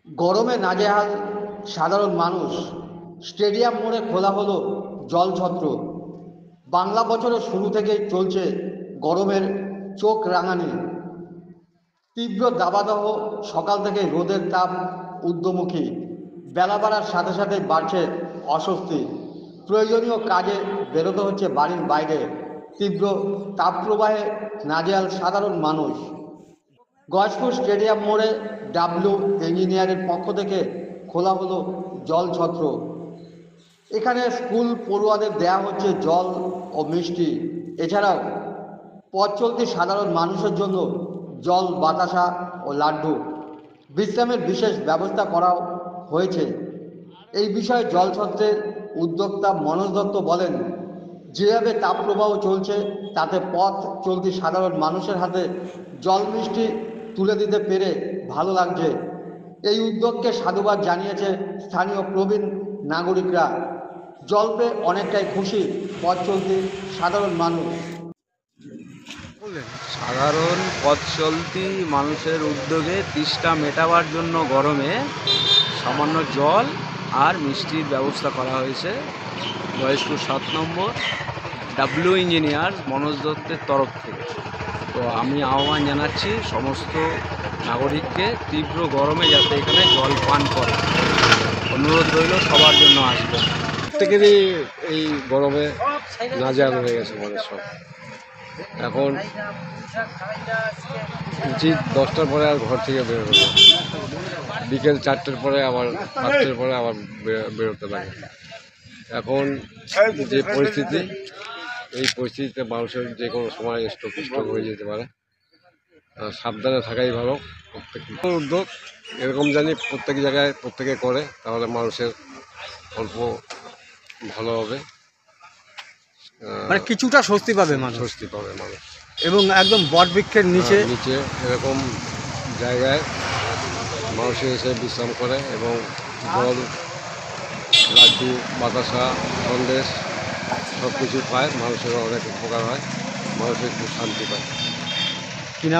গরমে নাজেহাল সাধারণ মানুষ। স্টেডিয়াম মোড়ে খোলা হলো জলছত্র। বাংলা বছরের শুরু থেকেই চলছে গরমের চোখ রাঙানি। তীব্র দাবদাহ, সকাল থেকে রোদের তাপ ঊর্ধ্বমুখী। বেলা বাড়ার সাথে সাথে বাড়ছে অস্বস্তি। প্রয়োজনীয় কাজে বেরোতে হচ্ছে বাড়ির বাইরে। তীব্র তাপপ্রবাহে নাজেহাল সাধারণ মানুষ। গয়েশপুর স্টেডিয়াম মোড়ে ডাব্লিউ ইঞ্জিনিয়ারের পক্ষ থেকে খোলা হলো জলছত্র। এখানে স্কুল পড়ুয়াদের দেয়া হচ্ছে জল ও মিষ্টি। এছাড়াও পথ চলতি সাধারণ মানুষের জন্য জল, বাতাসা ও লাড্ডু বিশ্রামের বিশেষ ব্যবস্থা করা হয়েছে। এই বিষয়ে জলছত্রের উদ্যোক্তা মনোজ দত্ত বলেন, যেভাবে তাপপ্রবাহ চলছে তাতে পথ চলতি সাধারণ মানুষের হাতে জল মিষ্টি তুলে দিতে পেরে ভালো লাগছে। এই উদ্যোগকে সাধুবাদ জানিয়েছে স্থানীয় প্রবীণ নাগরিকরা। জল পেয়ে অনেকটাই খুশি পথ চলতি সাধারণ মানুষ। সাধারণ পথ চলতি মানুষের উদ্যোগে তৃষ্ণা মেটাবার জন্য গরমে সামান্য জল আর মিষ্টির ব্যবস্থা করা হয়েছে গয়েশপুর 7 নম্বর ডাব্লিউ ইঞ্জিনিয়ার মনোজ দত্তের তরফ থেকে। তো আমি আহ্বান জানাচ্ছি সমস্ত নাগরিককে তীব্র গরমে যাতে এখানে জল পান করে, অনুরোধ রইল সবার জন্য আসবে। প্রত্যেকেরই এই গরমে নাজেহাল হয়ে গেছে মানুষ সব। এখন উচিত 10টার পরে আর ঘর থেকে বের হলো, বিকেল 4টের পরে আবার 5টের পরে আবার বেরোতে লাগে। এখন যে পরিস্থিতি, এই পরিস্থিতিতে মানুষের যে কোনো সময় স্ট্রোক হয়ে যেতে পারে। সাবধানে থাকাই ভালো। প্রত্যেক উদ্যোগ এরকম জানি প্রত্যেক জায়গায় প্রত্যেকে করে, তাহলে মানুষের অল্প ভালো হবে, মানে কিছুটা স্বস্তি পাবে মানুষ, স্বস্তি পাবে মানুষ। এবং একদম বটবৃক্ষের নিচে নিচে এরকম জায়গায় মানুষের এসে বিশ্রাম করে এবং জল, লাড্ডু, বাতাসা, সন্দেশ সব কিছু পায়। মানুষের অনেক উপকার হয়, মানুষের খুব শান্তি পায়। কিনা